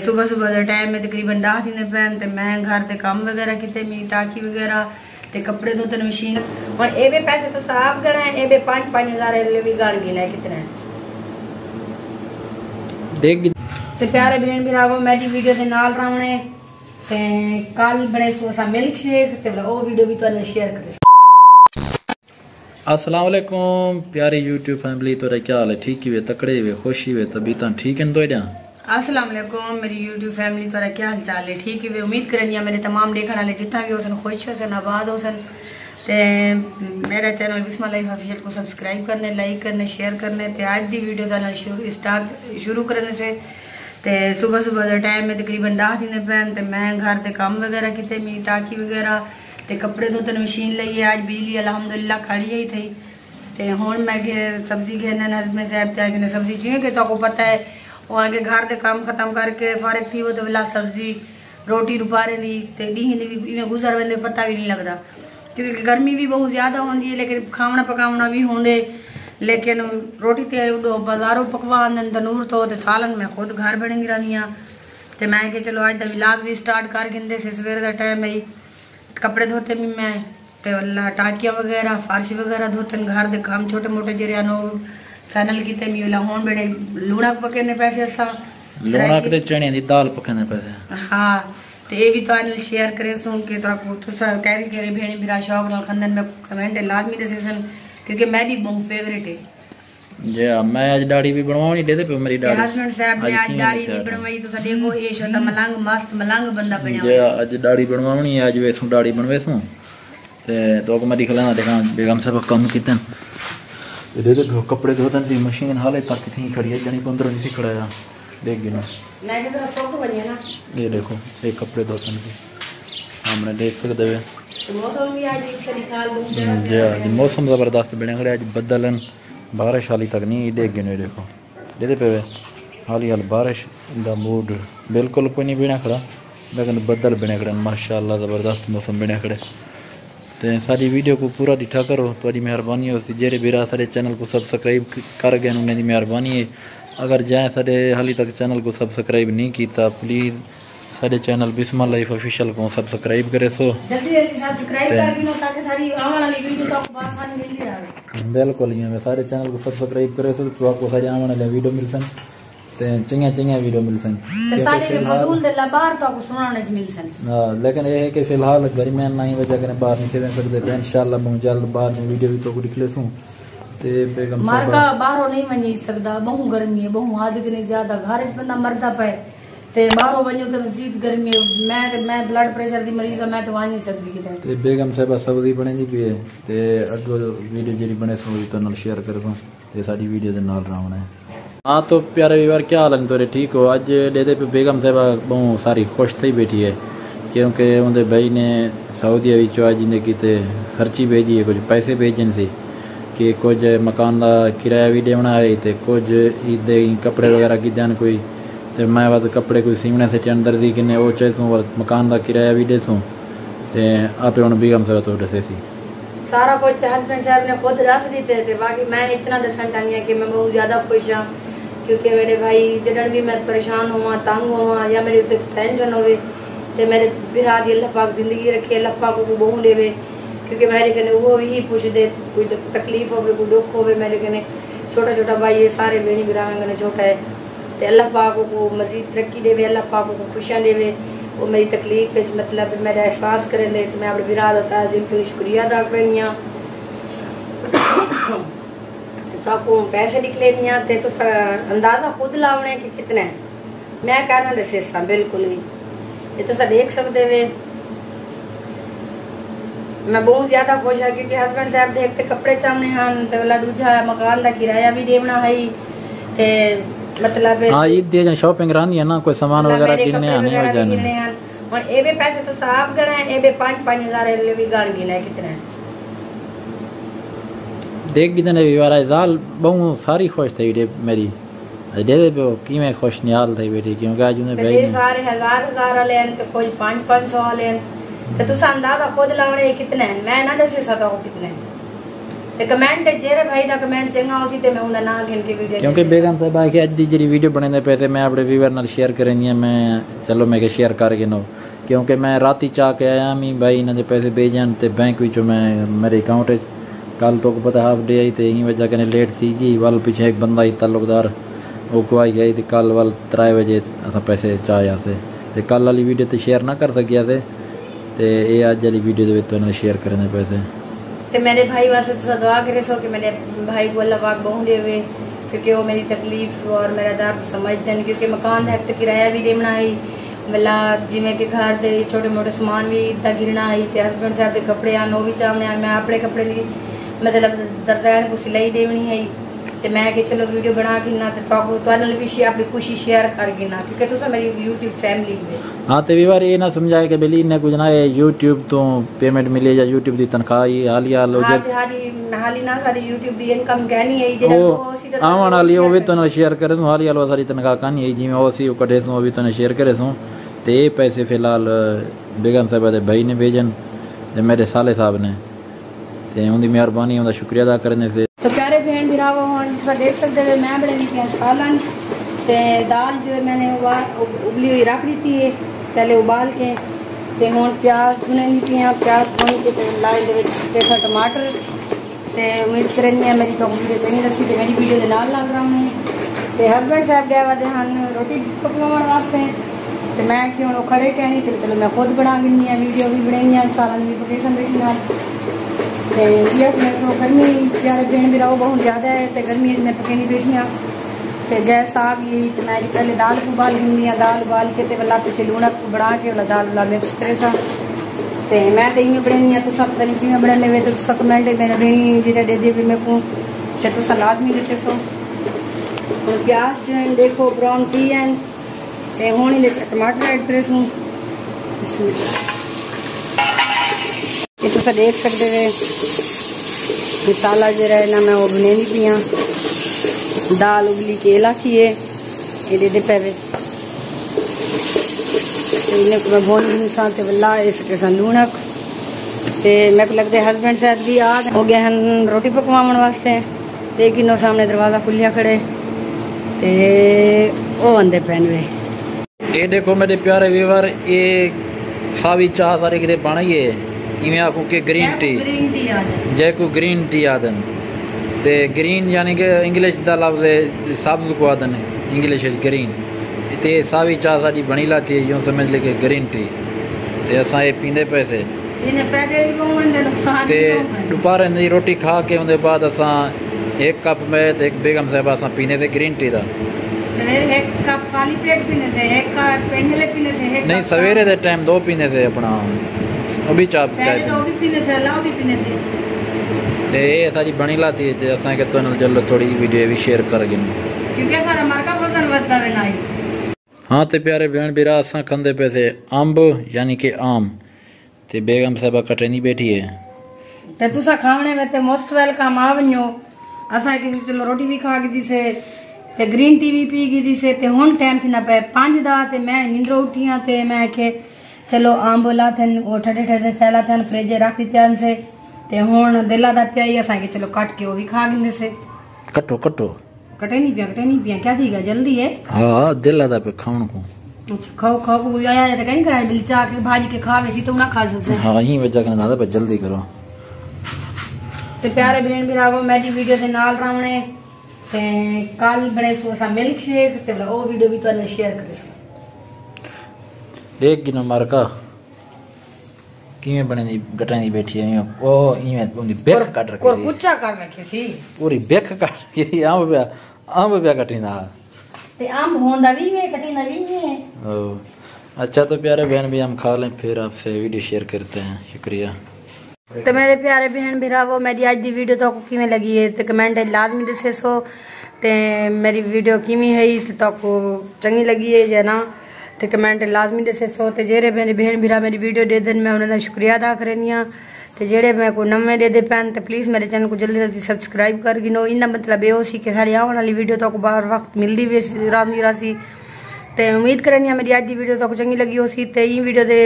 सुबह सुबह का टाइम में तकरीबन 10 दिन पैन ते मैं घर के काम वगैरह किते मी टाकी वगैरह ते कपड़े धोते मशीन और एबे पैसे तो साफ गणा है एबे 5-5 हजार भी गाड़ गिना कितना है देख ते प्यारे बहन भरावो मेरी वीडियो दे नाल रहने ते कल बने सोसा मिल्क शेक ते ओ वीडियो भी तुहानू शेयर करे। अस्सलाम वालेकुम प्यारी यूट्यूब फैमिली, तो क्या हाल है? ठीक ही वे, तकड़े वे, खुशी वे, तबीयत ठीक है? तो अस्सलाम वालेकुम मेरी यूट्यूब फैमिली, तो क्या हाल चाल है? ठीक है वे, उम्मीद करनी मेरे तमाम देखने वाले जितना भी होसन खुश होसन आबाद होसन। ते मेरा चैनल बिस्मा लाइफ ऑफिशियल को सब्सक्राइब करने, लाइक करने, शेयर करने। ते आज दी वीडियो का शुरू करने से ते सुबह सुबह का टाइम में तकरीबन 10 दिन पैन ते मैं घर के काम वगैरह किते मी टाकी वगैरह ते कपड़े धोते मशीन ली है। आज बिजली अलहमदुलिल्लाह खड़ी ही थी ते हुण मैं सब्जी घेरने हस्बैंड साहब ते सब्जी चाहिए कि तो पता है वो आगे घर के काम खत्म करके फारिग थी वो तो बिला सब्जी रोटी रुपारे दी ते डी भी गुजर वेंदे पता भी नहीं लगता, क्योंकि गर्मी भी बहुत ज्यादा होंदी है। लेकिन खावना पकावना भी होंदे, लेकिन रोटी ते उडो बाजारों पकवा आंदन तनूर तो सालन में खुद घर बनेगी रहनी ते मैं कि चलो आज व्लॉग भी स्टार्ट कर गिंदे से सवेरे का टाइम है। कपड़े धोते भी मैं ते टाकियां वगैरह फर्श वगैरह धोते घर के काम छोटे मोटे जरियानो फाइनल किते मी वाला हुन बेड़े लूणा पकने पैसे असा लूणा के चने दी दाल पकने पैसे। हां ते ये भी तो शेयर करे सो के तो आपको तो कैरी करे भेणी बिरा शौक नाल खंदन में कमेंट लाजमी दसेसन, क्योंकि मेरी बहुत फेवरेट है। जे मैं आज दाढ़ी भी बनवानी देते पे मेरी दाढ़ी हस्बैंड साहब ने आज दाढ़ी भी बनवाई तो देखो ये शो मलंग मस्त मलंग बंदा बनया। जे आज दाढ़ी बनवानी आज वेसू दाढ़ी बनवेसू ते तो को मरी खलाना देखा बेगम साहब काम कितन दे दे कपड़े धोतन सी मशीन हाले तक थी खड़ी है जनी 15 सी खड़ाया देख गिनो मैं जरा सोक बनिया ना ये देखो ये कपड़े धोतन की सामने देख सकते हो। मौसम भी आज इससे निकाल दूं जे आज मौसम जबरदस्त बने खड़े, आज बदलन बारिश हाली तक नहीं देख गिनो देखो दे पे हाली हाल बारिश दा मूड बिल्कुल कोई नहीं बने खड़ा, लेकिन बदल बने खड़े माशाअल्लाह जबरदस्त मौसम बने खड़े। तो सारी वीडियो को पूरा डिठा करो, थोड़ी मेहरबानी हो सी जेरे बिरा सारे चैनल को सब्सक्राइब कर गए उन्हें दी मेहरबानी है। अगर जाए सारे हाली तक चैनल को सब्सक्राइब नहीं किया प्लीज़ सारे चैनल बिस्मा लाइफ ऑफिशियल को सब्सक्राइब करे सो जल्दी जल्दी सब्सक्राइब कर दिनो ताकि सारी आने वाली वीडियो तो आपको आसानी मिल रहा। बिल्कुल ये सारे चैनल को सब्सक्राइब करे सो तो आपको सारी आने वाली वीडियो मिल सन ते चिंगा वीडियो मिल सन सारे मजदूर दे बाहर तो आपको सुनाने मिल सन। हां लेकिन ये है कि फिलहाल गर्मी नहीं वजह करे बाहर नहीं से सकते पे इंशाल्लाह बहुत जल्द बाहर में वीडियो भी तो दिखले सू ते बेगम साहब मारका बाहर नहीं मनी सकदा, बहुत गर्मी है, बहुत हद के ज्यादा घर बंदा मरदा पे ते बाहरों वणो तो मजीद गर्मी है। मैं ब्लड प्रेशर दी मरीज है, मैं तो आ नहीं सकदी किते ते बेगम साहब सब्जी बनेगी भी है ते अगो वीडियो जेडी बने सो तो नाल शेयर कर दो ते साडी वीडियो दे नाल रहना है। हाँ तो प्यारे व्यूअर क्या हाल है तोरे ठीक हो? अज दे पे बेगम साहब बहुत सारी खुश थी बैठी है, क्योंकि उनके भाई ने सऊदीया विचों अज इन्हें किते खर्ची भेजी है, कुछ पैसे भेजन सी कि कुछ मकान का किराया भी देना है तो कुछ ईदे कपड़े वगैरह की दैन कोई तो मैं बस कपड़े कोई सीवने से अंदर दी किन्ने वो चाहूँ मकान का किराया भी देसूँ तो आप हम बेगम साहब तो दसे सी सारा कुछ हस्बैंड साहब ने खुद दस दीते थे। बाकी मैं इतना दसना चाहती हूँ कि मैं बहुत ज्यादा खुश हाँ, क्योंकि मेरे भाई जडन भी मैं परेशान हुआ तंग हुआ या मेरे उत्ते टेंशन होवे ते मेरे बिरा दी अल्लाह पाक जिंदगी रखे, अल्लाह पाक को बहु देवे, क्योंकि मेरे कने वो ही पूछ दे कोई तकलीफ होवे कोई दुख होवे मेरे कने छोटा छोटा भाई है सारे बेनी बिरा कने छोटा है ते अल्लाह पाक को मजीद तरक्की देवे, अल्लाह पाक को खुशियां देवे। वो मेरी तकलीफ है मतलब मेरा एहसास करे ले मैं अपने बिरा दा दिल के शुक्रिया अदा करनी हां तो पैसे निकले नहीं तो अंदाजा खुद लावने कि कितना है, मैं कहना दसेसा बिल्कुल भी ये तो देख सकते वे। मैं बहुत ज्यादा खुश है क्योंकि हस्बैंड साहब देखते कपड़े चाहने हैं तो वाला दूजा मकान का किराया भी देना है ते मतलब हां ईद दे शॉपिंग रानी है ना कोई सामान वगैरह किनने आने हो जाने और एबे पैसे तो साफ गणा है, एबे 5-5 हजार भी गाड़ गिना है कितना है देख कितने भी वाला जाल बहुत सारी खुश थी मेरी दे दे पे की मैं खुश निहाल थी बेटी, क्योंकि आज उन्हें भाई सारे हजार वाले हैं तो कोई 500-500 वाले हैं तो तुसा अंदाजा खुद लावने कितने हैं, मैं ना दसे सकता हूं कितने ते कमेंट जेरे भाई दा कमेंट चंगा होसी ते मैं उनदा नाम गिन के वीडियो क्योंकि बेगम साहब के अज दी जी वीडियो बने पे थे मैं अपने व्यूअर नाल शेयर करनी मैं चलो मैं शेयर कर गिनो क्योंकि मैं राती चाह के आया मी भाई इन्हों के पैसे भेजन तो बैंक विचों मैं मेरे अकाउंट कल तो पता हाफ डे आई तो इन वजह कने लेट थी गई वाल पीछे एक बंदा ही ताल्लुकदार वो खुआई गई तो कल वाल 3 बजे अस पैसे चाहे तो कल वाली वीडियो तो शेयर ना कर सकिया तो ये अज वाली वीडियो के शेयर करने पैसे ते मेरे भाई वास्ते तुसा दुआ करे सो कि मेरे भाई को अल्लाह पाक बहु देवे क्योंकि वो मेरी तकलीफ और मेरा दर्द समझते हैं क्योंकि मकान का एक किराया भी देना ही मतलब जिमें कि घर के छोटे मोटे समान भी इतना गिरना आई तो हस्बैंड साहब के कपड़े आन वो भी चाहने मैं अपने कपड़े की मतलब दर्दैन को सिलाई देनी है तो मैं कि चलो वीडियो बना के ना तो भी अपनी खुशी शेयर कर गिना क्योंकि तुसा मेरी यूट्यूब फैमिली है। हाँ तो भी बार ये ना समझाए कि बिली ने कुछ ना यूट्यूब तो पेमेंट मिले या यूट्यूब की तनख्वाह ही हालिया लो हाली ना सारी यूट्यूब की इनकम कहनी है जे आवन वाली वो भी तो शेयर करे सो हालिया लो सारी तनख्वाह कहनी है जिवें वो सी कटे सो भी तो शेयर करे सो तो ये पैसे फिलहाल बेगम साहब के भाई ने भेजन मेरे साले साहब ने ते उनकी मेहरबानी उनका शुक्रिया अदा करने से। तो प्यारे बहन भरावो हम देख सकते हुए मैं बनाई थी सालन ते दाल जो है मैंने उबली हुई रख दी थी पहले उबाल के ते हुण प्याज भुननी थी प्याज भुन के लाई देखा टमाटर ते उम्मीद करनी है मेरी तो वीडियो चंगी लगी तो मेरी वीडियो के नाल लग रहा हूँ तो हस्बैंड साहब गए वादे हैं रोटी पकाने वास्ते तो मैं कि हूँ खड़े कहनी तो चलो मैं खुद बना गिनी है वीडियो भी बनाई सालन भी पके सन गर्मी प्यारे बहन भी रहो बहुत ज़्यादा है तो गर्मी में पकनी बैठियाँ तो गैस आ गई तो मैं पहले दाल को उबाल गिनी दाल उबाल के तो वाला पीछे लूण को बना के वाला दाल वाला मिक्स करे सा तो मैं तो इवें बनानी तो सब पता नहीं किमें बनाने हुए तो सब कमेंट मैंने बनी जो दे दी मेरे को तो तुम लाजमी दसे सो प्याज जो है देखो ब्राउन की है तो हूँ ये टमाटर ऐड करे सूँ ये तो देख सकते हैं मसाला जो है ना मैं वो बनानी पी दाल उबली के इलाची है ये दे पे इन्हें मैं भून भी नहीं वल्ला इसके साथ लूणक तो मेरे को लगता है हस्बैंड साहब भी आ हो गए हैं रोटी पकवाने वास्ते लेकिन सामने दरवाजा खुलिया खड़े ते वो आंदे पैन वे ये देखो मेरे प्यारे व्यूअर ये सावी चाह सारे किते बनाई है इवें आखूँ कि ग्रीन टी जैको ग्रीन टी आदन ते ग्रीन यानी कि इंग्लिश का लफ्ज़ सब्ज को आदन इंग्लिश ग्रीन ते सावी चाह साड़ी बनी लाती है यूँ समझ ले कि ग्रीन टी ते असां ये पींदे पैसे ते दोपहर की रोटी खा के उनके बाद असां 1 कप में एक बेगम साहब असां पीने थे ग्रीन टी का एक कप खाली पेट पीने से एक कप पहले पीने से नहीं सवेरे के टाइम 2 पीने से अपना अभी चाय ते ये सारी बनी लाती है असा के तो चलो थोड़ी वीडियो भी शेयर कर क्योंकि सारा मार्का वजन वधदा वे ना। हाँ तो प्यारे बहन भरा असा खंदे पे थे अंब यानी कि आम ते बेगम साहबा कटे नहीं बैठी है ते तुसा खाने में ते मोस्ट वेलकम आ वणो असा किसी चलो रोटी भी खा गई से ते ग्रीन टी भी पी गई से ते हुन टाइम थी ना पे 5 दा ते मैं नींदरो उठी हां ते मैं के चलो आम बोला थन वो ठंडे ठंडे थैला थन फ्रिज रख दिते से ते हुन दिला दा पिया असा के चलो काट के वो भी खा गिंदे से कटो कटो कटे नहीं पिया क्या थी जल्दी है हां दिला दा पे खाण को अच्छा खाओ खाओ कोई आया तो कहीं करा दिल चाह के भाजी के खावे सी तो ना खा सकते हां यही वजह कने दादा पे जल्दी करो ते प्यारे बहन भरावो मेरी वीडियो दे नाल रहने ते कल बने सोसा मिल्क शेक ते वो वीडियो भी तुहानू शेयर करे सो एक गिनो मारका किवें बने दी गटाई बैठी है ओ इवें उंदी बेख काट रखी और कुच्चा काट रखी सी पूरी बेख काट रखी थी आम पे कटिंदा ते आम होंदा भी में कटिंदा भी में ओ अच्छा तो प्यारे बहन भी हम खा लें फिर आपसे वीडियो शेयर करते हैं शुक्रिया। तो मेरे प्यारे बहन भरावो मेरी आज दी वीडियो तो किवें लगी है तो कमेंट लाजमी दसे सो ते मेरी वीडियो किवें है तो चंगी लगी है या ना तो कमेंट लाजमी दसे सो तो जेरे मेरे बहन भरा मेरी वीडियो दे देन मैं उन्होंने शुक्रिया अदा करनी हाँ तो जेड़े मैं को नवे दे पैन तो प्लीज़ मेरे चैनल को जल्दी जल्दी सब्सक्राइब कर गिनो इन्ना मतलब ये हो सी कि सारी आने वाली वीडियो तो बार वक्त मिलती भी रामदी रासी तो उम्मीद करनी मेरी आज की वीडियो तो चंगी लगी हो सी। तो ये वीडियो दे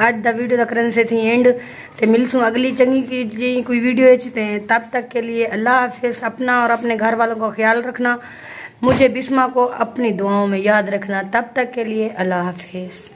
आज दा वीडियो दा करने से थी एंड। तो मिलसूँ अगली चंगी की कोई वीडियो है। तब तक के लिए अल्लाह हाफिज़। अपना और अपने घर वालों का ख्याल रखना। मुझे बिस्मा को अपनी दुआओं में याद रखना। तब तक के लिए अल्लाह हाफिज़।